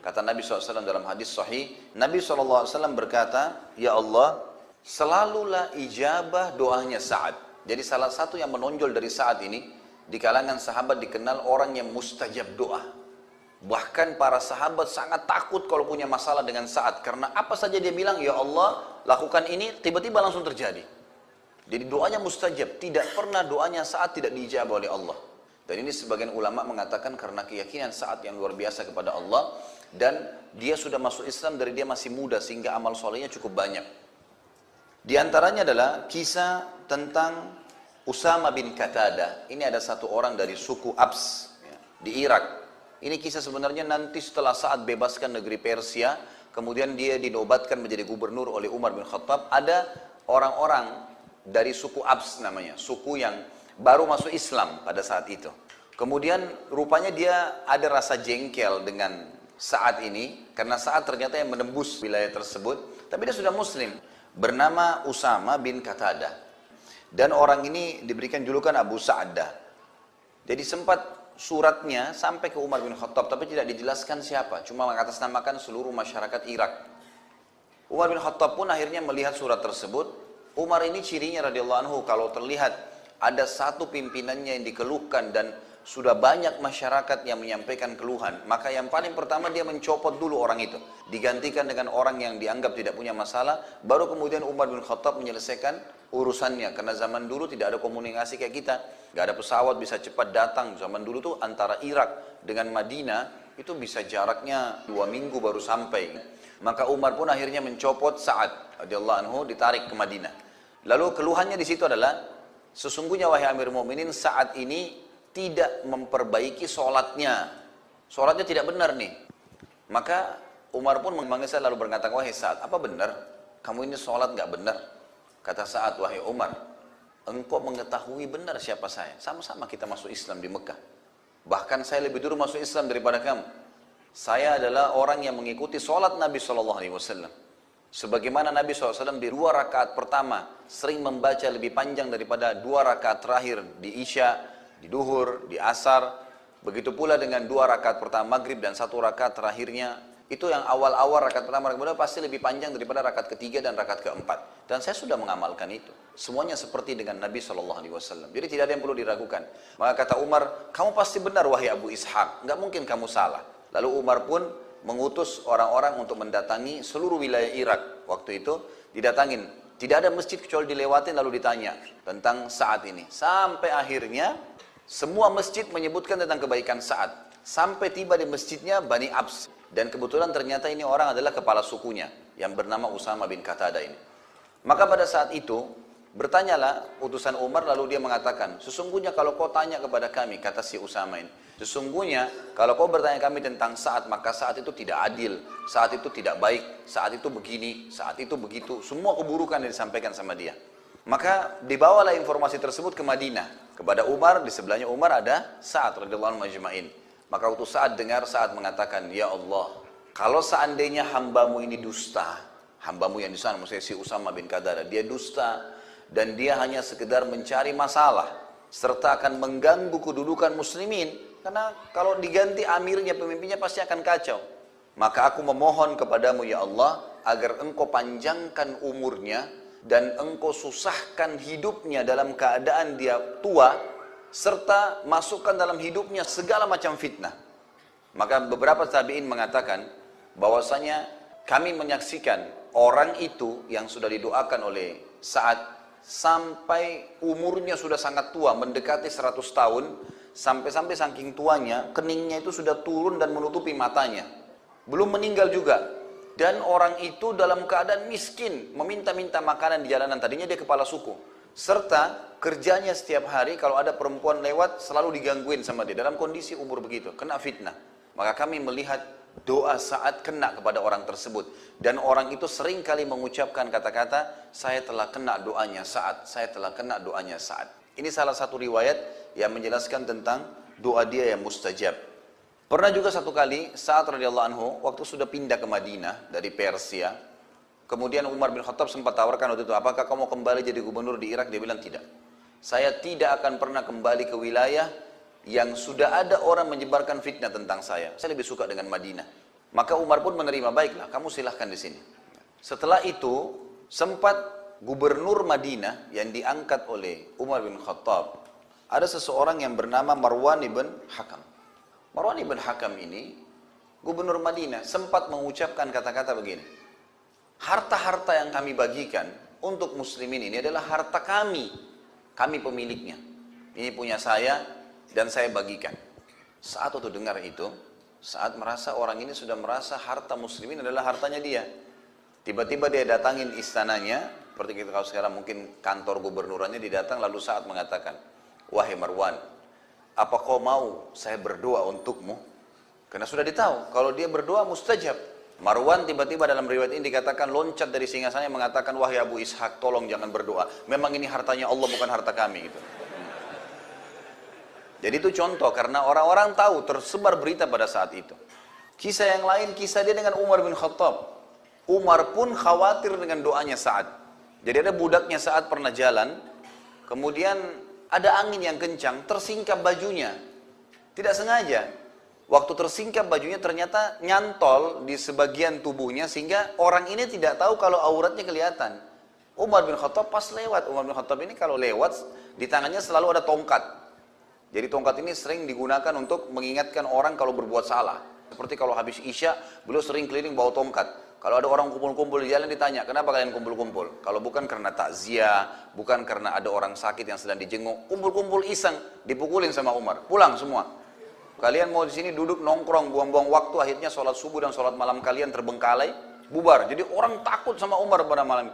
Kata Nabi SAW dalam hadis sahih, Nabi SAW berkata, "Ya Allah, selalulah ijabah doanya Sa'ad." Jadi salah satu yang menonjol dari Sa'ad ini, di kalangan sahabat dikenal orang yang mustajab doa. Bahkan para sahabat sangat takut kalau punya masalah dengan Sa'ad. Karena apa saja dia bilang, "Ya Allah, lakukan ini," tiba-tiba langsung terjadi. Jadi doanya mustajab, tidak pernah doanya Sa'ad tidak diijabah oleh Allah. Dan ini sebagian ulama mengatakan karena keyakinan Sa'ad yang luar biasa kepada Allah, dan dia sudah masuk Islam dari dia masih muda sehingga amal solehnya cukup banyak. Di antaranya adalah kisah tentang Usama bin Qatadah. Ini ada satu orang dari suku Abs di Irak. Ini kisah sebenarnya nanti setelah Sa'ad bebaskan negeri Persia, kemudian dia dinobatkan menjadi gubernur oleh Umar bin Khattab. Ada orang-orang dari suku Abs namanya, suku yang baru masuk Islam pada saat itu. Kemudian rupanya dia ada rasa jengkel dengan Sa'ad ini, karena Sa'ad ternyata yang menembus wilayah tersebut, tapi dia sudah muslim, bernama Usama bin Qatadah. Dan orang ini diberikan julukan Abu Sa'adah. Jadi sempat suratnya sampai ke Umar bin Khattab, tapi tidak dijelaskan siapa, cuma mengatasnamakan seluruh masyarakat Irak. Umar bin Khattab pun akhirnya melihat surat tersebut. Umar ini cirinya radhiyallahu anhu, kalau terlihat ada satu pimpinannya yang dikeluhkan dan sudah banyak masyarakat yang menyampaikan keluhan, maka yang paling pertama dia mencopot dulu orang itu, digantikan dengan orang yang dianggap tidak punya masalah, baru kemudian Umar bin Khattab menyelesaikan urusannya. Karena zaman dulu tidak ada komunikasi kayak kita, gak ada pesawat bisa cepat datang. Zaman dulu tuh antara Irak dengan Madinah itu bisa jaraknya 2 minggu baru sampai. Maka Umar pun akhirnya mencopot Sa'ad radhiyallahu anhu, ditarik ke Madinah. Lalu keluhannya di situ adalah, sesungguhnya wahai Amir Mu'minin, Sa'ad ini tidak memperbaiki sholatnya. Sholatnya tidak benar nih. Maka Umar pun memanggil Sa'ad lalu berkata, "Wahai Sa'ad, apa benar? Kamu ini sholat gak benar?" Kata Sa'ad, "Wahai Umar, engkau mengetahui benar siapa saya. Sama-sama kita masuk Islam di Mekah. Bahkan saya lebih dulu masuk Islam daripada kamu. Saya adalah orang yang mengikuti sholat Nabi SAW. Sebagaimana Nabi SAW di 2 rakaat pertama sering membaca lebih panjang daripada 2 rakaat terakhir di Isya, di duhur, di asar. Begitu pula dengan 2 rakaat pertama maghrib dan 1 rakaat terakhirnya. Itu yang awal-awal rakaat pertama kemudian pasti lebih panjang daripada rakaat ketiga dan rakaat keempat. Dan saya sudah mengamalkan itu. Semuanya seperti dengan Nabi SAW. Jadi tidak ada yang perlu diragukan. Maka kata Umar, "Kamu pasti benar wahai Abu Ishaq. Nggak mungkin kamu salah." Lalu Umar pun mengutus orang-orang untuk mendatangi seluruh wilayah Irak. Waktu itu didatangin. Tidak ada masjid kecuali dilewatin lalu ditanya tentang Sa'ad ini. Sampai akhirnya semua masjid menyebutkan tentang kebaikan Sa'ad. Sampai tiba di masjidnya Bani Abs. Dan kebetulan ternyata ini orang adalah kepala sukunya yang bernama Usama bin Qatadah ini. Maka pada saat itu bertanyalah utusan Umar, lalu dia mengatakan, "Sesungguhnya kalau kau tanya kepada kami," kata si Usama ini, "sesungguhnya kalau kau bertanya kami tentang Sa'ad, maka Sa'ad itu tidak adil, Sa'ad itu tidak baik, Sa'ad itu begini, Sa'ad itu begitu." Semua keburukan yang disampaikan sama dia. Maka dibawalah informasi tersebut ke Madinah kepada Umar. Di sebelahnya Umar ada Sa'ad radhiyallahu anhu majma'in. Maka waktu Sa'ad dengar, Sa'ad mengatakan, "Ya Allah, kalau seandainya hambamu ini dusta," hambamu yang di sana maksudnya si Usama bin Qatadah, "dia dusta dan dia hanya sekedar mencari masalah serta akan mengganggu kedudukan muslimin, karena kalau diganti amirnya, pemimpinnya pasti akan kacau. Maka aku memohon kepadamu ya Allah agar engkau panjangkan umurnya dan engkau susahkan hidupnya dalam keadaan dia tua, serta masukkan dalam hidupnya segala macam fitnah." Maka beberapa tabi'in mengatakan bahwasanya kami menyaksikan orang itu yang sudah didoakan oleh Sa'ad sampai umurnya sudah sangat tua, mendekati 100 tahun, sampai-sampai saking tuanya keningnya itu sudah turun dan menutupi matanya, belum meninggal juga. Dan orang itu dalam keadaan miskin, meminta-minta makanan di jalanan. Tadinya dia kepala suku, serta kerjanya setiap hari kalau ada perempuan lewat selalu digangguin sama dia dalam kondisi umur begitu, kena fitnah. Maka kami melihat doa Sa'ad kena kepada orang tersebut, dan orang itu sering kali mengucapkan kata-kata, "Saya telah kena doanya Sa'ad, saya telah kena doanya Sa'ad." Ini salah satu riwayat yang menjelaskan tentang doa dia yang mustajab. Pernah juga satu kali Sa'ad radhiyallahu anhu waktu sudah pindah ke Madinah dari Persia, kemudian Umar bin Khattab sempat tawarkan waktu itu, "Apakah kamu kembali jadi gubernur di Irak?" Dia bilang, "Tidak. Saya tidak akan pernah kembali ke wilayah yang sudah ada orang menyebarkan fitnah tentang saya. Saya lebih suka dengan Madinah." Maka Umar pun menerima, baiklah kamu silahkan di sini. Setelah itu sempat gubernur Madinah yang diangkat oleh Umar bin Khattab, ada seseorang yang bernama Marwan ibn Hakam. Marwan ibn Hakam ini gubernur Madinah sempat mengucapkan kata-kata begini, harta-harta yang kami bagikan untuk muslimin ini adalah harta kami pemiliknya, ini punya saya dan saya bagikan. Saat waktu dengar itu, saat merasa orang ini sudah merasa harta muslimin adalah hartanya dia, tiba-tiba dia datangin istananya, seperti kita kalau sekarang mungkin kantor gubernurannya didatang, lalu saat mengatakan, wahai Marwan, apa kau mau saya berdoa untukmu? Karena sudah ditahu, kalau dia berdoa mustajab. Marwan tiba-tiba dalam riwayat ini dikatakan loncat dari singgasananya mengatakan, wahai Abu Ishaq, tolong jangan berdoa. Memang ini hartanya Allah, bukan harta kami. Gitu. Jadi itu contoh, karena orang-orang tahu, tersebar berita pada saat itu. Kisah yang lain, kisah dia dengan Umar bin Khattab. Umar pun khawatir dengan doanya Sa'ad. Jadi ada budaknya Sa'ad pernah jalan, kemudian ada angin yang kencang, tersingkap bajunya. Tidak sengaja. Waktu tersingkap bajunya ternyata nyantol di sebagian tubuhnya, sehingga orang ini tidak tahu kalau auratnya kelihatan. Umar bin Khattab pas lewat, Umar bin Khattab ini kalau lewat, di tangannya selalu ada tongkat. Jadi tongkat ini sering digunakan untuk mengingatkan orang kalau berbuat salah. Seperti kalau habis Isya, beliau sering keliling bawa tongkat. Kalau ada orang kumpul-kumpul di jalan ditanya, kenapa kalian kumpul-kumpul? Kalau bukan karena takziah, bukan karena ada orang sakit yang sedang dijenguk, kumpul-kumpul iseng, dipukulin sama Umar. Pulang semua. Kalian mau di sini duduk nongkrong, buang-buang waktu, akhirnya sholat subuh dan sholat malam kalian terbengkalai, bubar. Jadi orang takut sama Umar pada malam.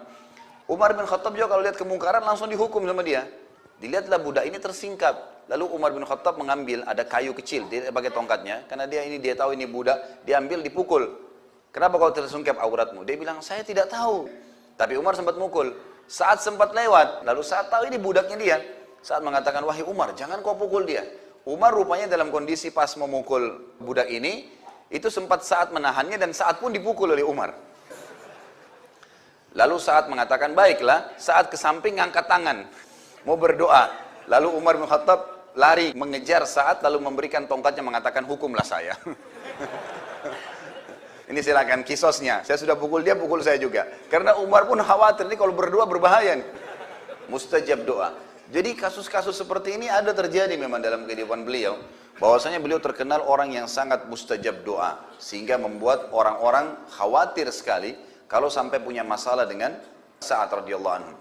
Umar bin Khattab juga kalau lihat kemungkaran langsung dihukum sama dia. Dilihatlah budak ini tersingkap. Lalu Umar bin Khattab mengambil, ada kayu kecil, dia pakai tongkatnya, karena dia tahu ini budak, diambil, dipukul. Kenapa kau tersungkap auratmu? Dia bilang, saya tidak tahu. Tapi Umar sempat mukul. Saat sempat lewat, lalu saat tahu ini budaknya dia. Saat mengatakan, wahai Umar, jangan kau pukul dia. Umar rupanya dalam kondisi pas memukul budak ini, itu sempat saat menahannya dan saat pun dipukul oleh Umar. Lalu saat mengatakan, baiklah, saat ke samping ngangkat tangan, mau berdoa. Lalu Umar bin Khattab lari mengejar saat, lalu memberikan tongkatnya mengatakan, hukumlah saya. Ini silakan kisosnya. Saya sudah pukul dia, pukul saya juga. Karena Umar pun khawatir, ini kalau berdoa berbahaya nih. Mustajab doa. Jadi kasus-kasus seperti ini ada terjadi memang dalam kehidupan beliau. Bahwasanya beliau terkenal orang yang sangat mustajab doa. Sehingga membuat orang-orang khawatir sekali kalau sampai punya masalah dengan Sa'ad radhiyallahu anhu.